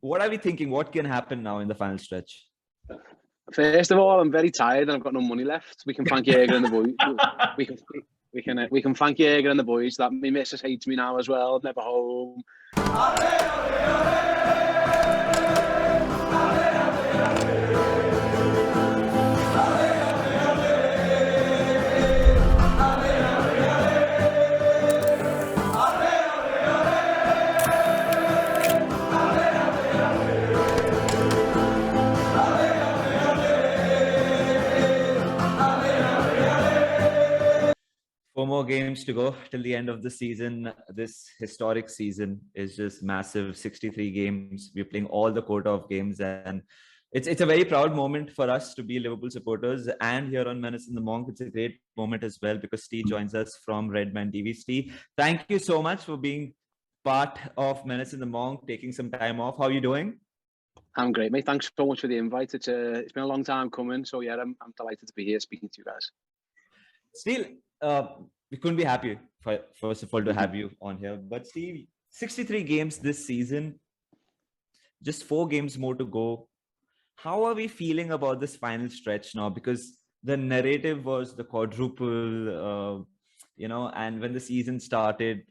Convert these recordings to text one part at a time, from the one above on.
What are we thinking? What can happen now in the final stretch? First of all, I'm very tired and I've got no money left. We can thank Jurgen and the boys. We can thank Jurgen and the boys that my missus hates me now as well. Never home. Four more games to go till the end of the season. This historic season is just massive. 63 games. We're playing all the quota of games, and it's a very proud moment for us to be Liverpool supporters. And here on Menace the Monk, it's a great moment as well because Steve joins us from Redmen TV. Steve, thank you so much for being part of Menace the Monk, taking some time off. How are you doing? I'm great, mate. Thanks so much for the invite. It's been a long time coming, so yeah, I'm delighted to be here speaking to you guys. Steve, we couldn't be happy, first of all, to have you on here. But Steve, 63 games this season, just 4 games more to go. How are we feeling about this final stretch now? Because the narrative was the quadruple, and when the season started,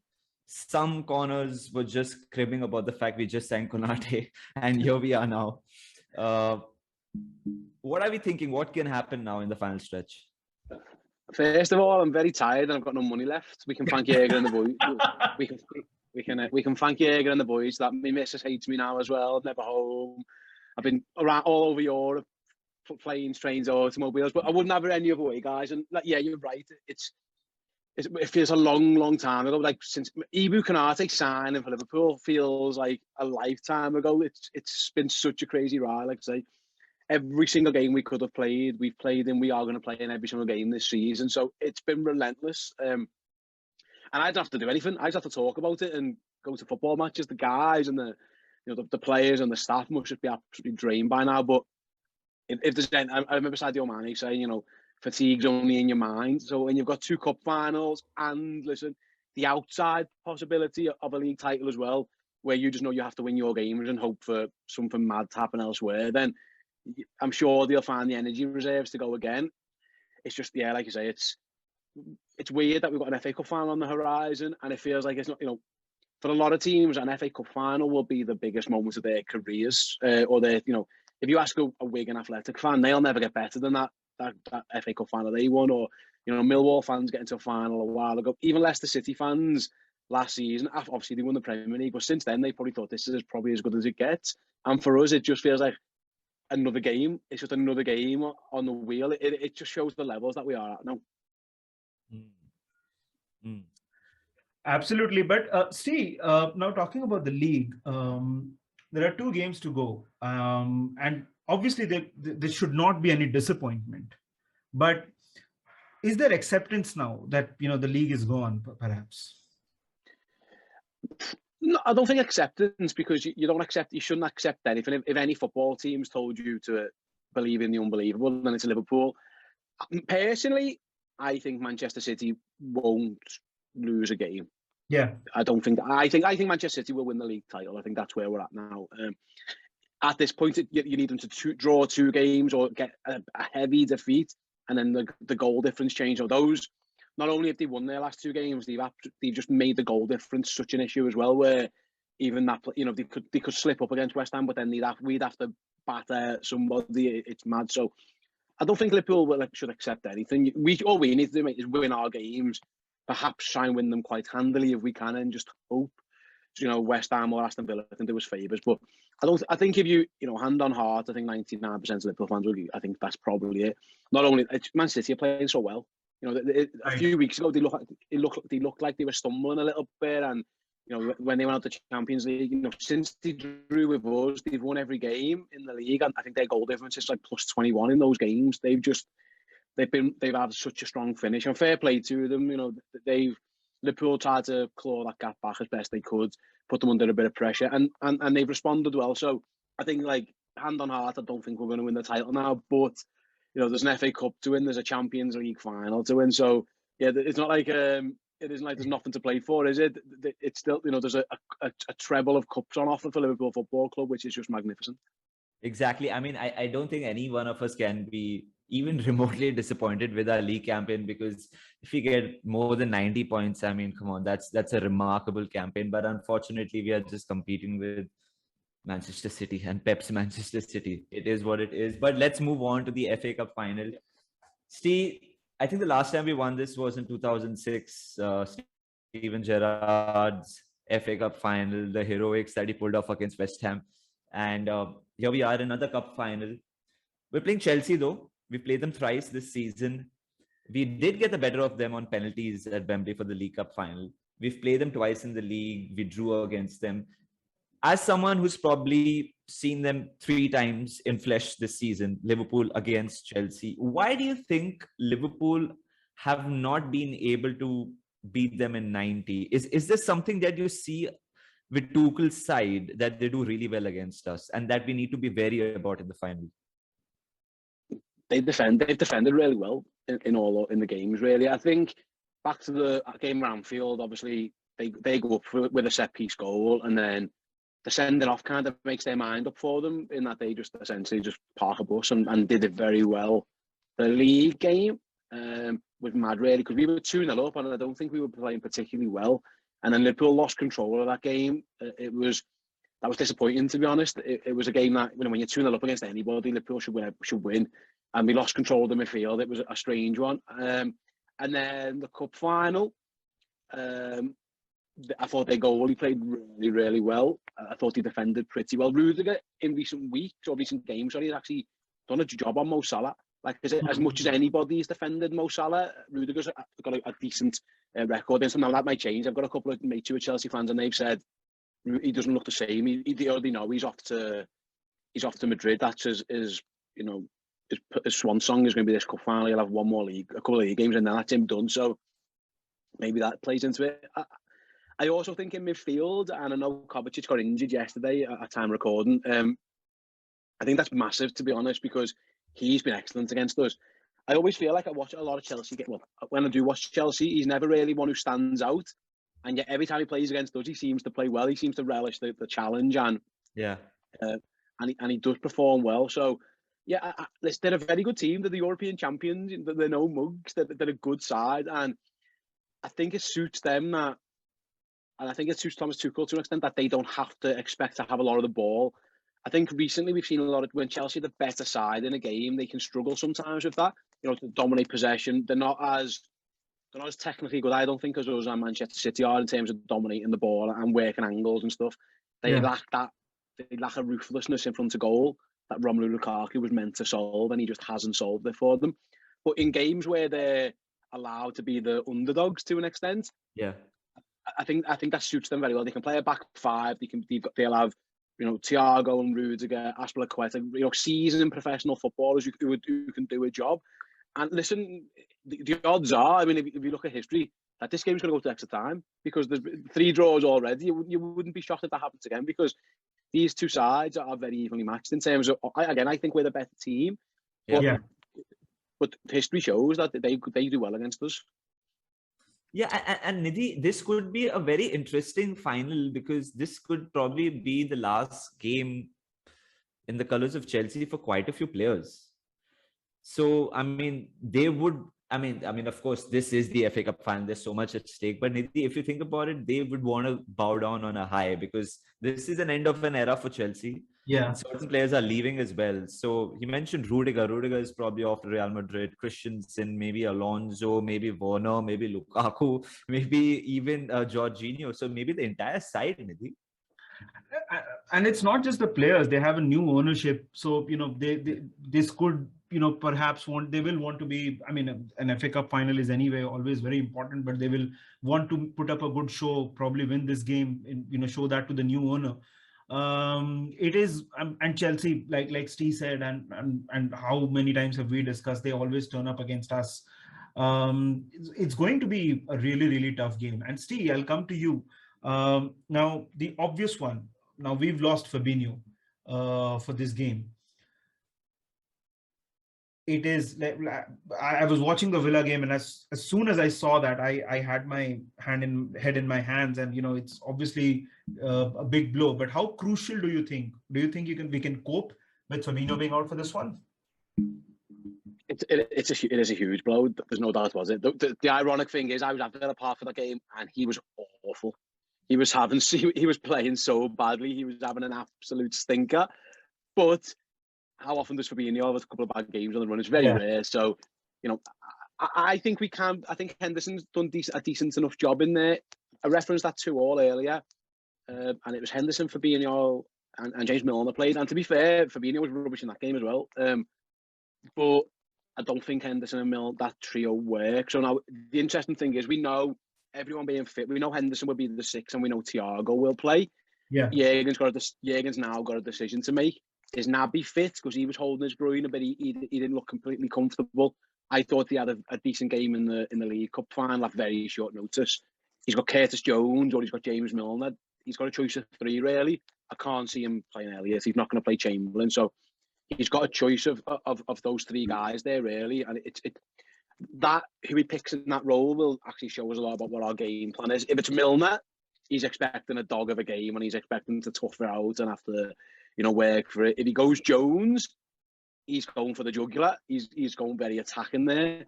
some corners were just cribbing about the fact we just signed Konate, and here we are now. What are we thinking? What can happen now in the final stretch? First of all, I'm very tired and I've got no money left. We can thank Jurgen and the boys. We can thank Jurgen and the boys that my missus hates me now as well. Never home. I've been around all over Europe, planes, trains, automobiles, but I wouldn't have it any other way, guys. And yeah, you're right. It feels a long time ago. Like since Ibu Konate signing for Liverpool feels like a lifetime ago. It's been such a crazy ride. Like I say, every single game we could have played, we've played in. We are going to play in every single game this season. So it's been relentless. And I don't have to do anything. I just have to talk about it and go to football matches. The guys and the players and the staff must just be absolutely drained by now. But if there's any, I remember Sadio Mane saying, fatigue's only in your mind. So when you've got 2 cup finals and the outside possibility of a league title as well, where you just know you have to win your games and hope for something mad to happen elsewhere, then I'm sure they'll find the energy reserves to go again. It's just, yeah, like you say, it's weird that we've got an FA Cup final on the horizon, and it feels like it's not, for a lot of teams, an FA Cup final will be the biggest moment of their careers, or their, if you ask a Wigan Athletic fan, they'll never get better than that FA Cup final they won, or Millwall fans getting to a final a while ago. Even Leicester City fans last season, obviously they won the Premier League, but since then they probably thought this is probably as good as it gets. And for us, it just feels like another game. It's just another game on the wheel. It just shows the levels that we are at now. Absolutely. But Steve, now talking about the league, there are 2 games to go. And obviously there should not be any disappointment. But is there acceptance now that, the league is gone, perhaps? No, I don't think acceptance, because you shouldn't accept anything. If any football teams told you to believe in the unbelievable, then it's Liverpool. Personally, I think Manchester City won't lose a game. Yeah, I think Manchester City will win the league title. I think that's where we're at now. At this point, you need them to draw 2 games or get a heavy defeat, and then the goal difference change. Or those, not only have they won their last 2 games, they've just made the goal difference such an issue as well. Where even that, they could slip up against West Ham, but then we'd have to batter somebody. It's mad. So I don't think Liverpool should accept anything. All we need to do, mate, is win our games. Perhaps try and win them quite handily if we can, and just hope, West Ham or Aston Villa can do us favours. But I think if you, hand on heart, I think 99% of Liverpool fans will. I think that's probably it. Not only Man City are playing so well. A few weeks ago they looked like they were stumbling a little bit, and when they went out to Champions League, since they drew with us, they've won every game in the league, and I think their goal difference is like plus 21 in those games. They've had such a strong finish, and fair play to them. Liverpool tried to claw that gap back as best they could, put them under a bit of pressure, and they've responded well. So I think, hand on heart, I don't think we're going to win the title now, but there's an FA Cup to win, there's a Champions League final to win. So yeah, it's not like it isn't like there's nothing to play for, is it? It's still, there's a treble of cups on offer for Liverpool Football Club, which is just magnificent. Exactly. I mean, I don't think any one of us can be even remotely disappointed with our league campaign, because if we get more than 90 points, I mean, come on, that's a remarkable campaign. But unfortunately, we are just competing with Manchester City and Pep's Manchester City. It is what it is. But let's move on to the FA Cup final. Steve, I think the last time we won this was in 2006. Steven Gerrard's FA Cup final, the heroics that he pulled off against West Ham. And here we are, another cup final. We're playing Chelsea though. We played them thrice this season. We did get the better of them on penalties at Wembley for the League Cup final. We've played them twice in the league. We drew against them. As someone who's probably seen them 3 times in flesh this season, Liverpool against Chelsea, why do you think Liverpool have not been able to beat them in 90? Is there something that you see with Tuchel's side that they do really well against us and that we need to be wary about in the final? They've defended really well in the games, really. I think back to the game at Anfield, obviously they go up with a set piece goal, and then the sending off kind of makes their mind up for them, in that they just essentially just park a bus and did it very well. The league game was mad, really, because we were 2-0 up, and I don't think we were playing particularly well. And then Liverpool lost control of that game. That was disappointing, to be honest. It was a game that, when you're 2-0 up against anybody, Liverpool should win. And we lost control of the midfield. It was a strange one. And then the cup final, I thought their goalie played really, really well. I thought he defended pretty well. Rudiger, in recent weeks or recent games, has actually done a job on Mo Salah. Like, as much as anybody's defended Mo Salah, Rudiger's got a decent record. And so now that might change. I've got a couple of mates who are Chelsea fans, and they've said he doesn't look the same. They already know he's off to Madrid. That's his swan song is going to be this cup final. He'll have a couple of league games, and then that's him done. So maybe that plays into it. I also think in midfield, and I know Kovacic got injured yesterday at time recording. I think that's massive, to be honest, because he's been excellent against us. I always feel like I watch a lot of Chelsea. When I do watch Chelsea, he's never really one who stands out. And yet every time he plays against us, he seems to play well. He seems to relish the challenge, and he does perform well. So yeah, they're a very good team. They're the European champions. They're no mugs. They're a good side, and I think it suits them that. And I think it suits Thomas Tuchel to an extent that they don't have to expect to have a lot of the ball. I think recently we've seen a lot of, when Chelsea are the better side in a game, they can struggle sometimes with that. To dominate possession. They're not as technically good, I don't think, as us and Manchester City are in terms of dominating the ball and working angles and stuff. They lack that. They lack a ruthlessness in front of goal that Romelu Lukaku was meant to solve, and he just hasn't solved it for them. But in games where they're allowed to be the underdogs to an extent, I think that suits them very well. They can play a back 5. They'll have Thiago and Rudiger, Aspilicueta, seasoned professional footballers who can do a job. And listen, the odds are, I mean, if you look at history, that this game's going to go to extra time, because there's 3 draws already. You wouldn't be shocked if that happens again, because these two sides are very evenly matched in terms of, again, I think we're the better team. But history shows that they do well against us. Yeah, and Nidhi, this could be a very interesting final, because this could probably be the last game in the colours of Chelsea for quite a few players. So, I mean, of course, this is the FA Cup final. There's so much at stake. But Nidhi, if you think about it, they would want to bow down on a high, because this is an end of an era for Chelsea. Yeah. And certain players are leaving as well. So you mentioned Rudiger. Rudiger is probably off to Real Madrid. Christensen, maybe Alonso, maybe Werner, maybe Lukaku, maybe even Jorginho. So maybe the entire side, Nidhi. And it's not just the players. They have a new ownership. So, this could, perhaps they will want to be, I mean, an FA Cup final is anyway always very important, but they will want to put up a good show, probably win this game, and, show that to the new owner. It is, and Chelsea, like Steve said, and how many times have we discussed, they always turn up against us. It's going to be a really, really tough game. And Steve, I'll come to you. Now, the obvious one. Now, we've lost Fabinho for this game. it is like, I was watching the Villa game, and as soon as I saw that, I had my head in my hands, and it's obviously a big blow. But how crucial do you think? Do you think we can cope with Fabinho being out for this one? It is a huge blow. There's no doubt, was it? The ironic thing is, I was at Villa Park for that game, and he was awful. He was playing so badly. He was having an absolute stinker. But how often does Fabinho have a couple of bad games on the run? It's very rare. So, I think we can. I think Henderson's done a decent enough job in there. I referenced that 2-2 earlier, and it was Henderson, Fabinho, and James Milner played. And to be fair, Fabinho was rubbish in that game as well. But I don't think Henderson and Milner, that trio works. So now the interesting thing is, we know everyone being fit. We know Henderson will be the 6, and we know Thiago will play. Yeah, Jurgen's now got a decision to make. Is Naby fit? Because he was holding his groin, but he didn't look completely comfortable. I thought he had a decent game in the League Cup final at very short notice. He's got Curtis Jones or he's got James Milner. He's got a choice of 3, really. I can't see him playing Elliott. He's not going to play Chamberlain. So he's got a choice of those 3 guys there, really. And that who he picks in that role will actually show us a lot about what our game plan is. If it's Milner, he's expecting a dog of a game and he's expecting to tough it out and have to, work for it. If he goes Jones, he's going for the jugular. He's going very attacking there.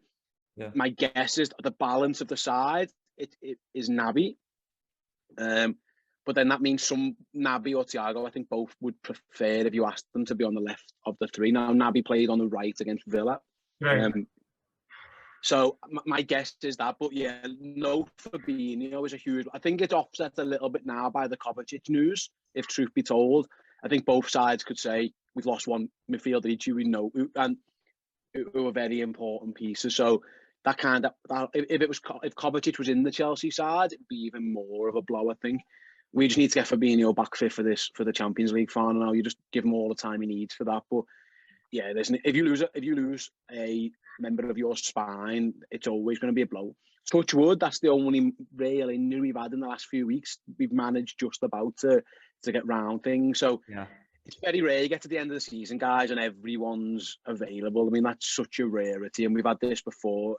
Yeah. My guess is the balance of the side it is Naby. But then that means some Naby or Thiago, I think both would prefer if you asked them to be on the left of the 3. Now Naby played on the right against Villa. right. So my guess is that, but yeah, no Fabinho is a huge. I think it's offset a little bit now by the Kovacic news. If truth be told, I think both sides could say we've lost one midfielder each who we know and who are very important pieces. So that if Kovacic was in the Chelsea side, it'd be even more of a blow. I think we just need to get Fabinho back fit for the Champions League final now. You just give him all the time he needs for that. But yeah, if you lose a member of your spine, it's always going to be a blow. Touch wood, that's the only real injury we've had in the last few weeks. We've managed just about to get round things. So Yeah. it's very rare you get to the end of the season, guys, and everyone's available. I mean, that's such a rarity, and we've had this before.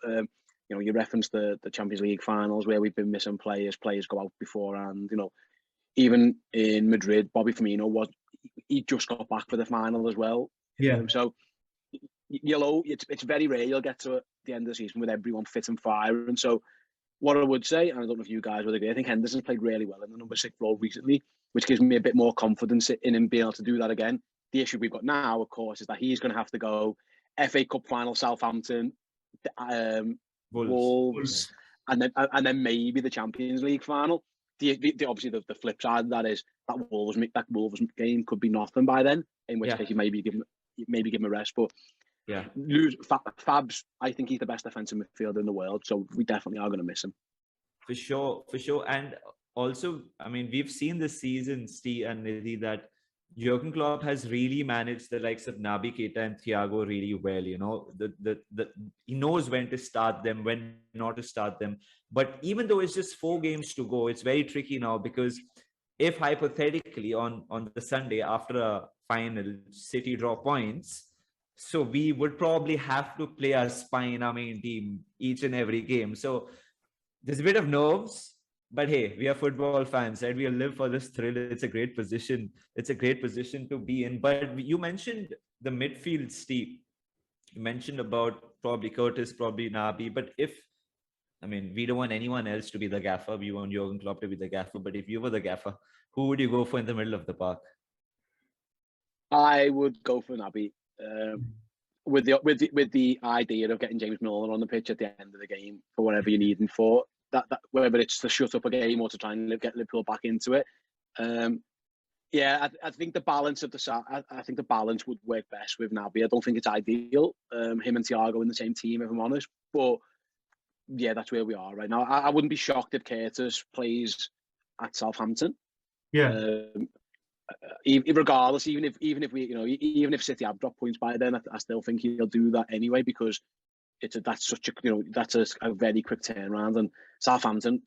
You referenced the Champions League finals where we've been missing players go out beforehand. Even in Madrid, Bobby Firmino he just got back for the final as well. Yeah. So it's very rare you'll get to the end of the season with everyone fit and firing. So what I would say, and I don't know if you guys would agree, I think Henderson's played really well in the number 6 role recently, which gives me a bit more confidence in him being able to do that again. The issue we've got now, of course, is that he's going to have to go FA Cup final, Southampton, Wolves, and then maybe the Champions League final. Obviously the flip side of that is that Wolves game could be nothing by then, in which case you maybe give him a rest. But Yeah. Fabs, I think he's the best defensive midfielder in the world, so we definitely are going to miss him. For sure. And also, I mean, we've seen this season, Steve and Nidhi, that Jurgen Klopp has really managed the likes of Naby Keita and Thiago really well. He knows when to start them, when not to start them. But even though it's just 4 games to go, it's very tricky now, because if hypothetically on the Sunday after a final, City draw points, so we would probably have to play our spine, our main team, each and every game. So there's a bit of nerves, but hey, we are football fans, and we'll live for this thrill. It's a great position. It's a great position to be in. But you mentioned the midfield, Steve. You mentioned about probably Curtis, probably Naby. But we don't want anyone else to be the gaffer. We want Jurgen Klopp to be the gaffer. But if you were the gaffer, who would you go for in the middle of the park? I would go for Naby. With the idea of getting James Milner on the pitch at the end of the game for whatever you need him for, that whether it's to shut up a game or to try and get Liverpool back into it. I think the balance of the balance would work best with Naby. I don't think it's ideal, him and Thiago in the same team, if I'm honest. But yeah, that's where we are right now. I wouldn't be shocked if Curtis plays at Southampton. Yeah. Regardless, even if City have dropped points by then, I still think he'll do that anyway, because that's a very quick turnaround, and Southampton,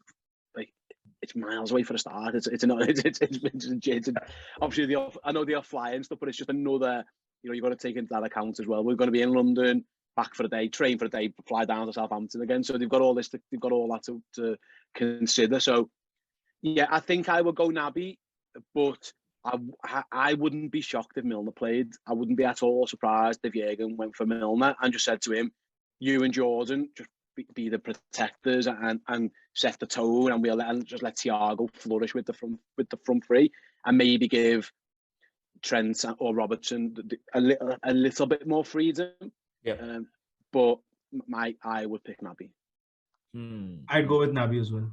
it's miles away for a start. Obviously I know they are flying stuff, but it's just another, you've got to take into that account as well. We're going to be in London. back for a day, train for a day, fly down to Southampton again. So they've got all that to consider. So yeah, I think I would go Naby, but I wouldn't be shocked if Milner played. I wouldn't be at all surprised if Jurgen went for Milner and just said to him, "You and Jordan just be the protectors and set the tone, and just let Thiago flourish with the front three, and maybe give Trent or Robertson a little bit more freedom." Yeah. But I would pick Naby. I'd go with Naby as well.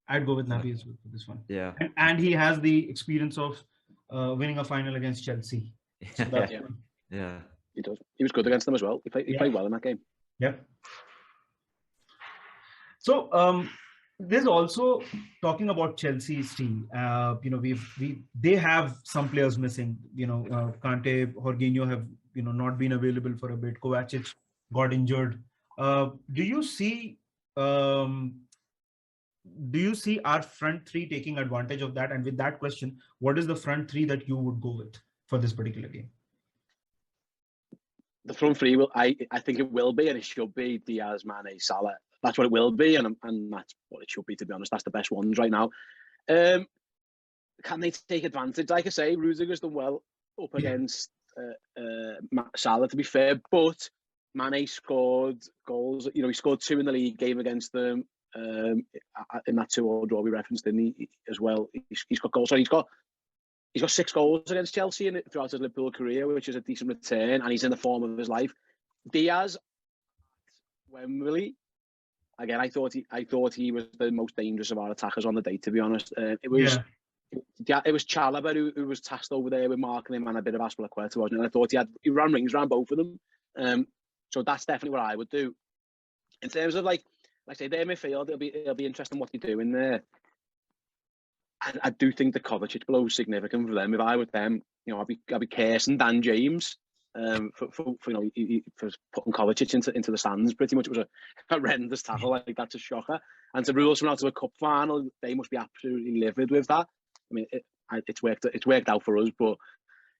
For this one. Yeah. And he has the experience of winning a final against Chelsea. So that's yeah. He does. He was good against them as well. He played well in that game. Yep. So there's also talking about Chelsea's team. They have some players missing. Kante, Jorginho have not been available for a bit. Kovacic got injured. Do you see our front three taking advantage of that? And with that question, what is the front three that you would go with for this particular game? The front three I think it will be, and it should be Diaz, Mane, Salah. That's what it will be, and that's what it should be, to be honest. That's the best ones right now. Can they take advantage? Like I say, Rudiger's done well up against Salah, to be fair, but Mane scored goals. He scored 2 in the league game against them. In that 2-2 draw we referenced, didn't he, as well? He's got goals. So he's got 6 goals against Chelsea throughout his Liverpool career, which is a decent return, and he's in the form of his life. Diaz, Wembley, again, I thought he was the most dangerous of our attackers on the day, to be honest. It was Chalobah who was tasked over there with marking him, and a bit of Azpilicueta, wasn't it? And I thought he ran rings around both of them. So that's definitely what I would do. In terms of like I say, their midfield, it'll be interesting what they do in there. I do think the Kovacic blow is significant for them. If I were them, I'd be cursing Dan James for putting Kovacic into the stands. Pretty much, it was a horrendous tackle. Like, that's a shocker. And to rule someone out to a cup final, they must be absolutely livid with that. I mean, it's worked out for us, but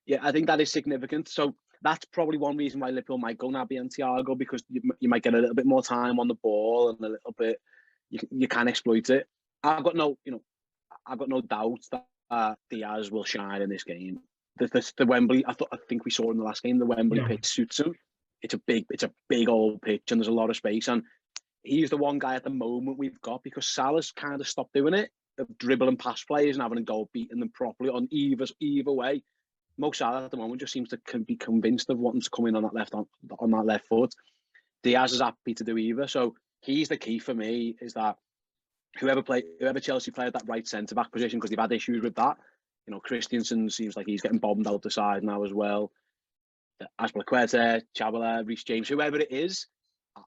yeah, I think that is significant. So that's probably one reason why Liverpool might go Naby and Thiago, because you might get a little bit more time on the ball and a little bit you can exploit it. I've got no doubt that Diaz will shine in this game. The Wembley, I think we saw in the last game, the Wembley pitch suits him. It's a big old pitch, and there's a lot of space, and he's the one guy at the moment we've got, because Salah's kind of stopped doing it, of dribbling past players and having a goal beating them properly on either way. Mo Salah at the moment just seems to be convinced of wanting to come in on that left foot. Diaz is happy to do either, so he's the key for me. Is that whoever Chelsea played that right centre back position, because they've had issues with that. Christensen seems like he's getting bombed out the side now as well. Azpilicueta, Chabala, Reece James, whoever it is,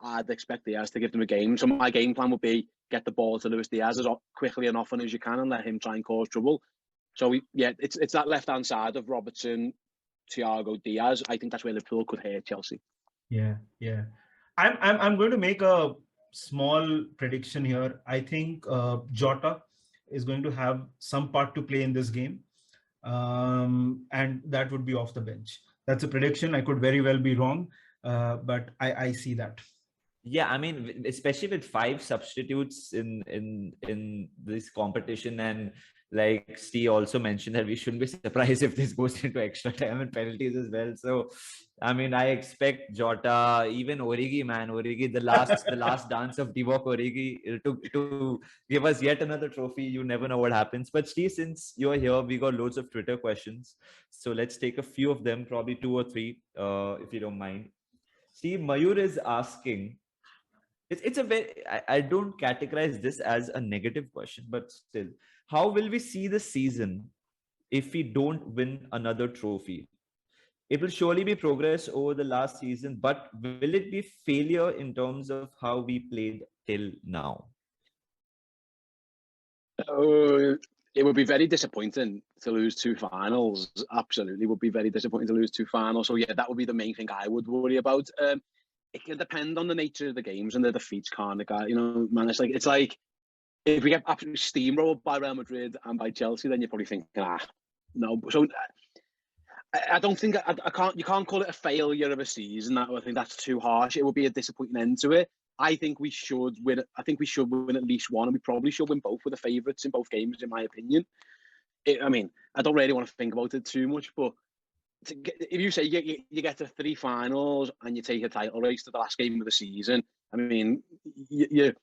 I'd expect Diaz to give them a game. So my game plan would be get the ball to Luis Diaz as quickly and often as you can, and let him try and cause trouble. So it's that left hand side of Robertson, Thiago, Diaz. I think that's where Liverpool could hurt Chelsea. Yeah. I'm going to make a small prediction here. I think Jota is going to have some part to play in this game, and that would be off the bench. That's a prediction. I could very well be wrong, but I see that. Yeah, I mean, especially with 5 substitutes in this competition, and like Steve also mentioned that we shouldn't be surprised if this goes into extra time and penalties as well. So, I mean, I expect Jota, even Origi, the last dance of Divock Origi to give us yet another trophy. You never know what happens. But Steve, since you're here, we got loads of Twitter questions. So let's take a few of them, probably 2 or 3, if you don't mind. Steve, Mayur is asking, it's a very, I don't categorize this as a negative question, but still, how will we see the season if we don't win another trophy? It will surely be progress over the last season, but will it be failure in terms of how we played till now? It would be very disappointing to lose 2 finals. Absolutely, would be very disappointing to lose 2 finals. So yeah, that would be the main thing I would worry about. It can depend on the nature of the games and the defeats, can't it, guy? Man, it's like if we get absolutely steamrolled by Real Madrid and by Chelsea, then you're probably thinking, no. So I don't think I can't. You can't call it a failure of a season. I think that's too harsh. It would be a disappointing end to it. I think we should win. I think we should win at least one, and we probably should win both. We're the favourites in both games, in my opinion. I mean, I don't really want to think about it too much, but if you say you get to 3 finals and you take a title race to the last game of the season, I mean, you're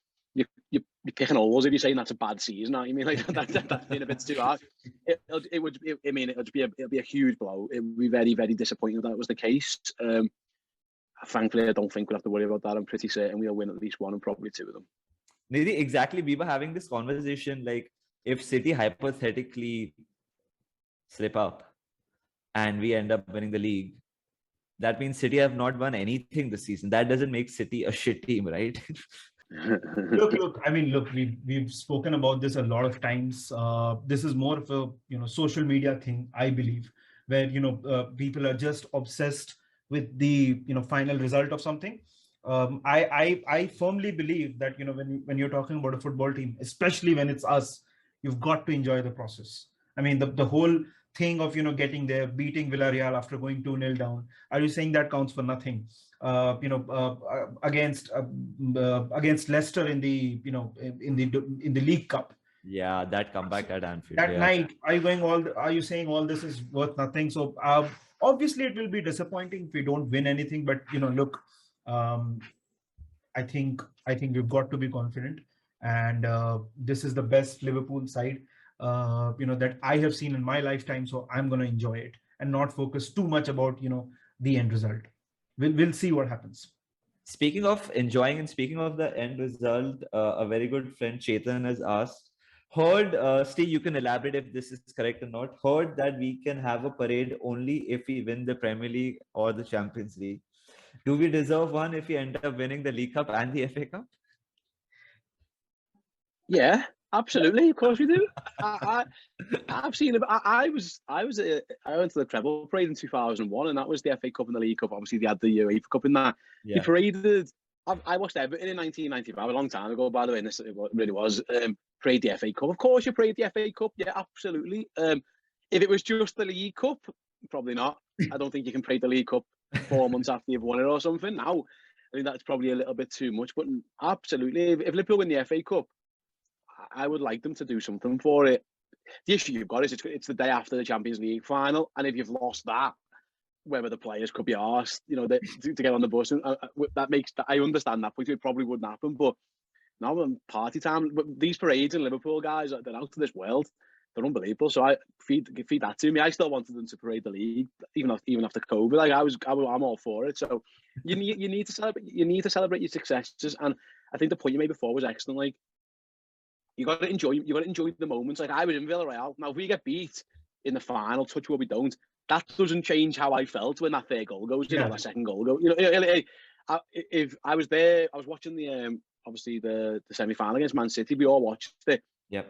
picking holes if you're saying that's a bad season. I mean, like that's been a bit too hard. It would be a huge blow. It would be very, very disappointing if that was the case. Frankly, I don't think we'll have to worry about that. I'm pretty certain we'll win at least one and probably 2 of them. Nidhi, exactly. We were having this conversation, like if City hypothetically slip up and we end up winning the league, that means City have not won anything this season. That doesn't make City a shit team, right? Look. I mean, look. We've spoken about this a lot of times. This is more of a social media thing, I believe, where people are just obsessed with the final result of something. I firmly believe that when you're talking about a football team, especially when it's us, you've got to enjoy the process. I mean, the whole thing of getting there, beating Villarreal after going 2-0 down. Are you saying that counts for nothing? Against Leicester in the in the League Cup. Yeah, that comeback at Anfield. That night, are you saying all this is worth nothing? So obviously, it will be disappointing if we don't win anything. But look, I think we've got to be confident, and this is the best Liverpool side that I have seen in my lifetime. So I'm going to enjoy it and not focus too much about the end result. We'll see what happens. Speaking of enjoying and speaking of the end result, a very good friend Chetan has asked, heard, Steve, you can elaborate if this is correct or not, heard that we can have a parade only if we win the Premier League or the Champions League. Do we deserve one if we end up winning the League Cup and the FA Cup? Yeah, absolutely. Of course we do. I've seen it. I went to the treble parade in 2001, and that was the FA Cup and the League Cup. Obviously, they had the UEFA Cup in that. Yeah. They paraded. I watched Everton in 1995, a long time ago, by the way, and this it really was. Parade the FA Cup. Of course, you parade the FA Cup. Yeah, absolutely. If it was just the League Cup, probably not. I don't think you can parade the League Cup 4 months after you've won it or something. Now, I think that's probably a little bit too much. But absolutely, if Liverpool win the FA Cup, I would like them to do something for it. The issue you've got is it's the day after the Champions League final, and if you've lost that, whether the players could be asked, to get on the bus, and that makes. I understand that point. It probably wouldn't happen, but now party time. But these parades in Liverpool, guys, they're out of this world. They're unbelievable. So I feed that to me. I still wanted them to parade the league, even after COVID. Like I'm all for it. So you need to celebrate. You need to celebrate your successes, and I think the point you made before was excellent. Like, you got to enjoy the moments. Like, I was in Villarreal. Now, if we get beat in the final, touch wood we don't, that doesn't change how I felt when that third goal goes, that second goal goes. If I was there, I was watching the obviously the semi-final against Man City. We all watched it. Yeah.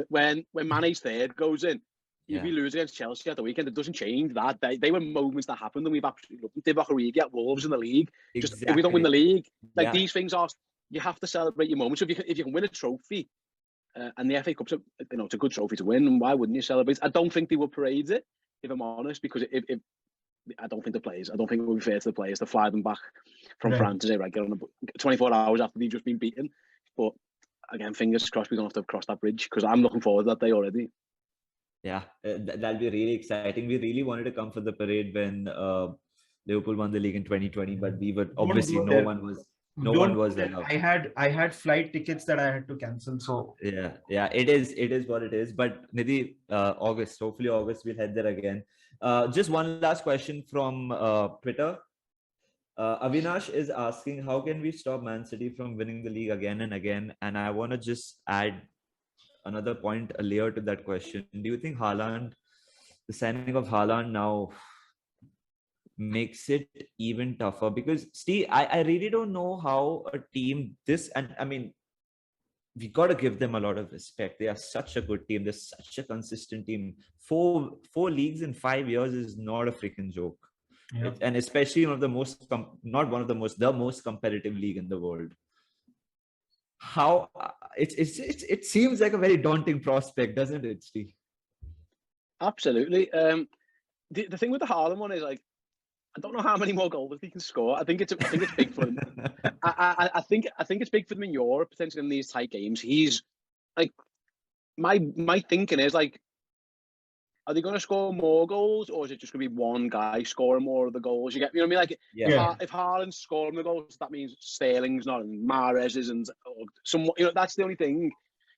When Mane's third goes in, if we lose against Chelsea at the weekend, it doesn't change that. They were moments that happened, and we've absolutely loved them. Divock Origi at Wolves in the league. Just if we don't win the league, these things are. You have to celebrate your moments. So if you can win a trophy. And the FA Cup's it's a good trophy to win, and why wouldn't you celebrate? I don't think they would parade it, if I'm honest, because if I don't think it would be fair to the players to fly them back from France to say, right, get on 24 hours after they've just been beaten. But again, fingers crossed we don't have to cross that bridge, because I'm looking forward to that day already. Yeah, that'll be really exciting. We really wanted to come for the parade when Liverpool won the league in 2020, but we were obviously no one was there. I had flight tickets that I had to cancel. So yeah, it is what it is. But Nidhi, hopefully August we'll head there again. Just one last question from Twitter. Avinash is asking, how can we stop Man City from winning the league again and again? And I want to just add another point, a layer to that question. Do you think the signing of Haaland now makes it even tougher? Because Steve, I really don't know how a team we got to give them a lot of respect. They are such a good team. They're such a consistent team. Four leagues in 5 years is not a freaking joke. Yeah. And especially the most competitive league in the world. How it seems like a very daunting prospect, doesn't it, Steve? Absolutely. the thing with the Haaland one is like, I don't know how many more goals he can score. I think it's big for him. I think it's big for them in Europe, potentially in these tight games. He's like, my thinking is like, are they going to score more goals, or is it just going to be one guy scoring more of the goals? You get, you know what I mean? Like, if Haaland's scoring the goals, that means Sterling's not, and Mahrez isn't, or somewhat. You know, that's the only thing.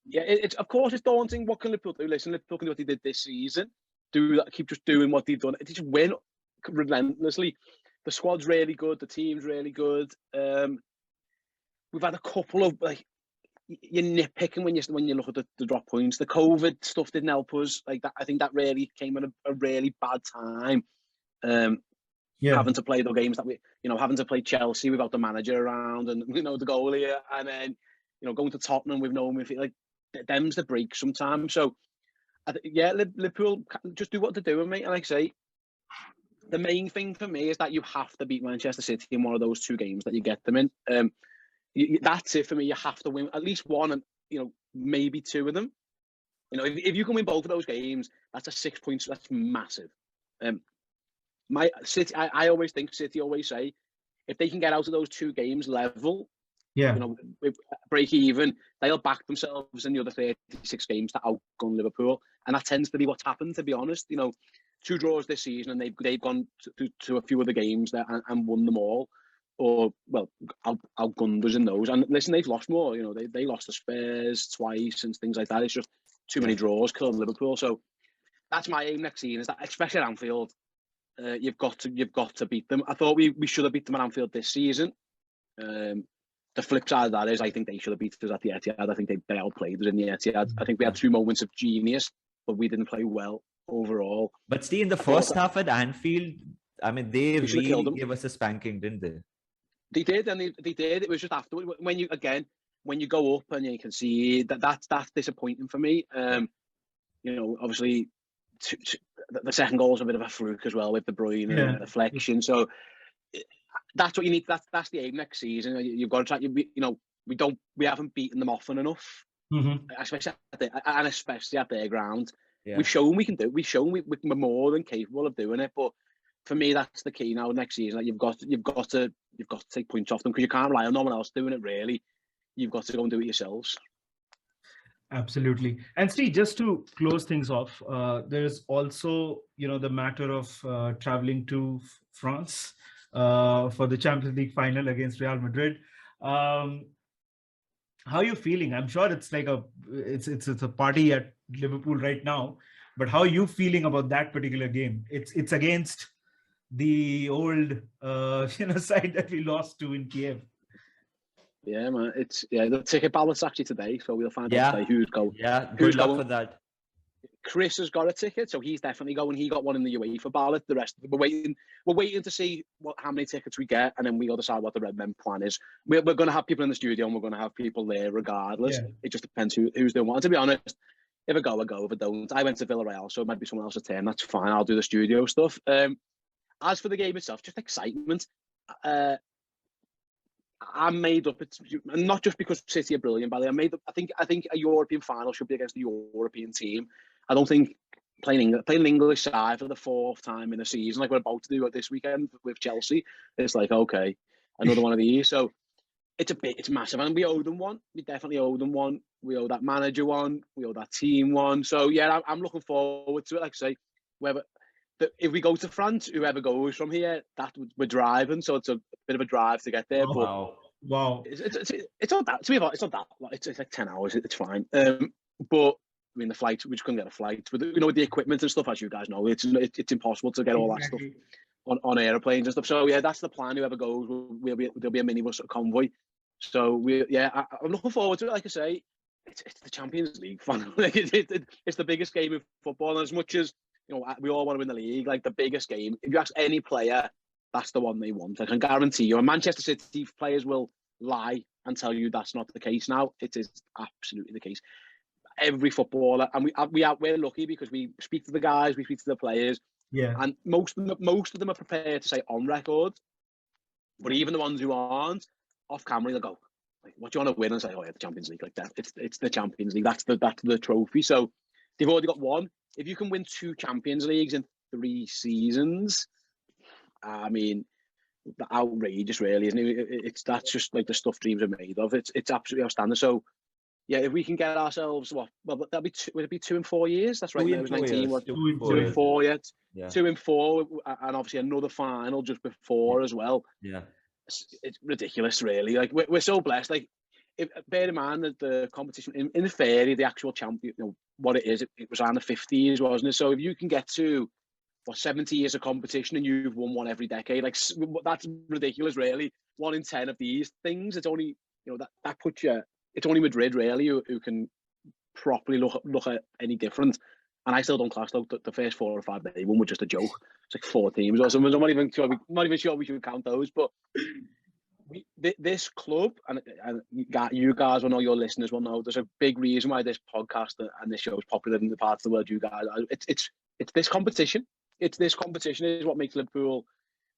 Yeah, it's of course it's daunting. What can Liverpool do? Listen, Liverpool can do what they did this season. Do that. Keep just doing what they've done. They just win relentlessly. The squad's really good. The team's really good. We've had a couple of like, you're nitpicking when you look at the drop points. The COVID stuff didn't help us. Like that, I think that really came at a really bad time. Having to play the games that having to play Chelsea without the manager around, and the goalie, and then going to Tottenham with no midfield. Like them's the break sometimes. So Liverpool just do what they're doing, mate. And like I say, the main thing for me is that you have to beat Manchester City in one of those two games that you get them in. That's it for me. You have to win at least one, and maybe two of them. If you can win both of those games, that's a 6 points. That's massive. My City, I always think City always say, if they can get out of those two games level, break even, they'll back themselves in the other 36 games to outgun Liverpool, and that tends to be what's happened. To be honest, 2 draws this season, and they've gone to a few other games there and won them all. Or outgunned us in those. And listen, they've lost more. They lost to Spurs twice and things like that. It's just too many draws killed Liverpool. So that's my aim next season. Is that, especially at Anfield, you've got to beat them. I thought we should have beat them at Anfield this season. The flip side of that is, I think they should have beat us at the Etihad. I think they outplayed us in the Etihad. I think we had 2 moments of genius, but we didn't play well overall. But Steve, in the first half at Anfield, I mean, they really gave us a spanking, didn't they? They did, and they did. It was just afterwards when you go up and you can see that's disappointing for me. Obviously, the second goal is a bit of a fluke as well with De Bruyne and deflection. So that's what you need. That's the aim next season. You've got to try. We haven't beaten them often enough, especially at their ground. Yeah. We've shown we can do it. We've shown we're more than capable of doing it, but. For me, that's the key now. Next season, like you've got to take points off them, because you can't rely on no one else doing it. Really, you've got to go and do it yourselves. Absolutely. And Steve, just to close things off, there's also the matter of traveling to France for the Champions League final against Real Madrid. How are you feeling? I'm sure it's like it's a party at Liverpool right now, but how are you feeling about that particular game? It's against the old side that we lost to in Kiev. Yeah, man. The ticket ballot's actually today, so we'll find out today who's going. Yeah, good luck for that. Chris has got a ticket, so he's definitely going. He got one in the UEFA ballot. The rest, we're waiting to see how many tickets we get, and then we'll decide what the Redmen plan is. We're going to have people in the studio, and we're going to have people there regardless. Yeah. It just depends who's doing what. And to be honest, if I go, I go. If I don't, I went to Villarreal, so it might be someone else's turn. That's fine. I'll do the studio stuff. As for the game itself, just excitement. I'm made up. It's not just because City are brilliant, by the way. I'm made up. I think a European final should be against a European team. I don't think playing an English side for the 4th time in a season, like we're about to do this weekend with Chelsea, it's like, okay, another one of these. So it's massive, and we owe them one. We definitely owe them one. We owe that manager one. We owe that team one. So yeah, I'm looking forward to it. Like I say, if we go to France, whoever goes from here, we're driving, so it's a bit of a drive to get there. Wow! It's not that. To be honest, it's not that. It's like 10 hours. It's fine. But I mean, the flight, we just couldn't get a flight. But with the equipment and stuff, as you guys know, it's impossible to get all that stuff on airplanes and stuff. So yeah, that's the plan. Whoever goes, there'll be a minibus or convoy. So I'm looking forward to it. Like I say, it's the Champions League final. It's the biggest game of football, and as much as we all want to win the league, like the biggest game. If you ask any player, that's the one they want. I can guarantee you. And Manchester City players will lie and tell you that's not the case now. It is absolutely the case. Every footballer, and we're lucky because we speak to the guys, we speak to the players, and most of them are prepared to say on record. But even the ones who aren't, off camera, they'll go, like, "What do you want to win?" And say, "Oh yeah, the Champions League." Like that, it's the Champions League. That's the trophy. So they've already got one. If you can win 2 Champions Leagues in 3 seasons. I mean, outrageous, really, isn't it? That's just like the stuff dreams are made of. It's absolutely outstanding. So, yeah, if we can get ourselves, well, that'll be would it be 2 and 4 years? That's right. Now it was 19. 2 and 4, yeah. 2 and 4, and obviously another final just before as well. Yeah, it's ridiculous, really. Like we're so blessed. Like, bear in mind that the competition in the fairy, the actual champion, what it is, it was around the 50s, wasn't it? So if you can get to 70 years of competition and you've won one every decade, like that's ridiculous, really. 1 in 10 of these things. It's only that puts you. It's only Madrid, really, who can properly look at any different. And I still don't class the first 4 or 5 they won were just a joke. It's like 4 teams or something. I'm not even sure we should count those. But this club, and you guys will know, your listeners will know, there's a big reason why this podcast and this show is popular in the parts of the world you guys are. It's this competition. It's this competition is what makes Liverpool.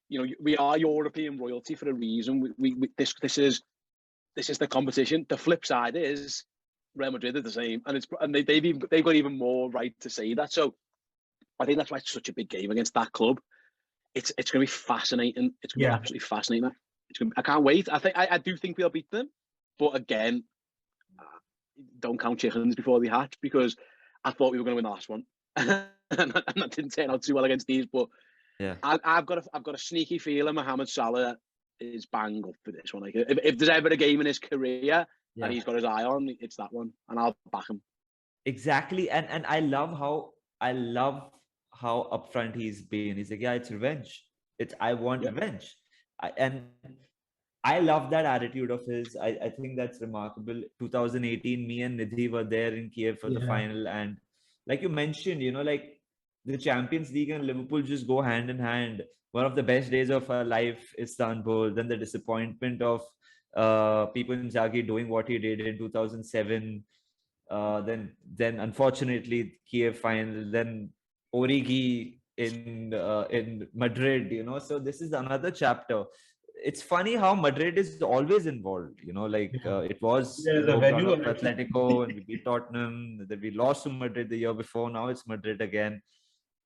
We are European royalty for a reason. This is the competition. The flip side is Real Madrid are the same, and they've got even more right to say that. So I think that's why it's such a big game against that club. It's going to be fascinating. It's going to be absolutely fascinating. I can't wait. I do think we'll beat them, but again, don't count chickens before they hatch, because I thought we were going to win the last one, and that didn't turn out too well against these. But yeah, I've got a sneaky feeling Mohamed Salah is bang up for this one. Like, if there's ever a game in his career and he's got his eye on, it's that one, and I'll back him. Exactly, and I love how upfront he's been. He's like, yeah, it's revenge. I want revenge. I love that attitude of his. I think that's remarkable. 2018, me and Nidhi were there in Kiev for the final, and like you mentioned, like the Champions League and Liverpool just go hand in hand. One of the best days of our life, Istanbul. Then the disappointment of Pipo Inzaghi doing what he did in 2007. Then unfortunately Kiev final. Then Origi in Madrid. So this is another chapter. It's funny how Madrid is always involved. It was Atletico, and we beat Tottenham. Then we lost to Madrid the year before. Now it's Madrid again.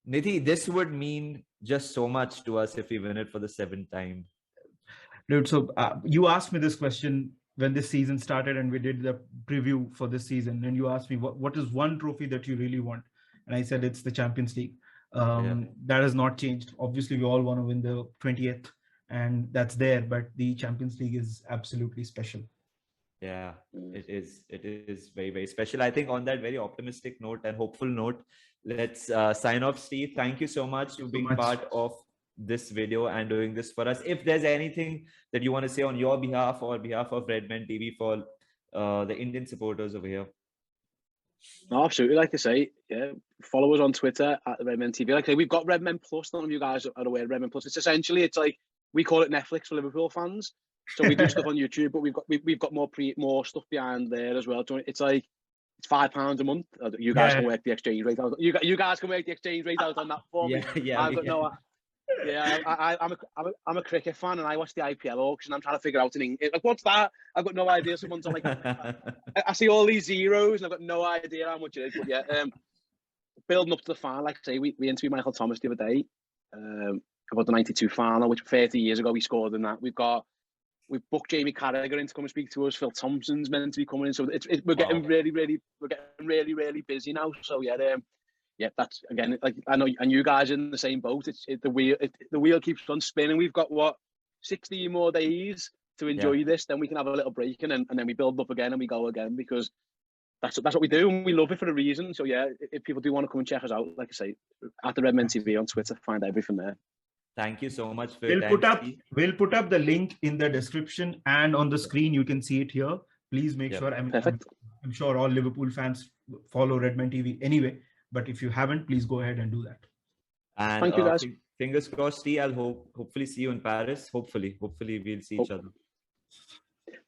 Nidhi, this would mean just so much to us if we win it for the 7th time. Dude, so you asked me this question when this season started and we did the preview for this season, and you asked me what is one trophy that you really want, and I said it's the Champions League. That has not changed. Obviously, we all want to win the 20th, and that's there, but the Champions League is absolutely special. Yeah, it is. It is very, very special. I think on that very optimistic note and hopeful note, let's sign off. Steve, thank you so much for being part of this video and doing this for us. If there's anything that you want to say on your behalf or behalf of Redmen TV for the Indian supporters over here. No, absolutely. Like I say, follow us on Twitter at the Redmen TV. Like I say, we've got Redmen Plus. None of you guys are aware of Redmen Plus. It's like, we call it Netflix for Liverpool fans. So we do stuff on YouTube, but we've got more stuff behind there as well. It's like, it's £5 a month. You guys can work the exchange rate out. You guys can work the exchange rate out on that for me. I'm a cricket fan, and I watch the IPL auction. I'm trying to figure out in English, like, what's that? I've got no idea. Someone's like, I see all these zeros, and I've got no idea how much it is. But building up to the final, like I say, we interviewed Michael Thomas the other day about the '92 final, which 30 years ago we scored in that. We've booked Jamie Carragher in to come and speak to us. Phil Thompson's meant to be coming in, so we're getting really busy now. So that's, again, like, I know, and you guys are in the same boat. The wheel keeps on spinning. We've got 16 more days to enjoy this. Then we can have a little break, and then we build up again and we go again, because that's what we do, and we love it for a reason. So if people do want to come and check us out, like I say, at the Redmen TV on Twitter, find everything there. Thank you so much for we'll put up the link in the description and on the screen. You can see it here. Please make sure. I'm sure all Liverpool fans follow Redmen TV anyway, but if you haven't, please go ahead and do that. And thank you, guys. Fingers crossed. Steve, I'll hopefully see you in Paris. Hopefully we'll see each other.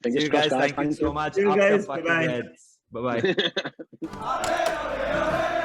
Fingers crossed, guys. Thank you so much. Bye bye. Bye bye.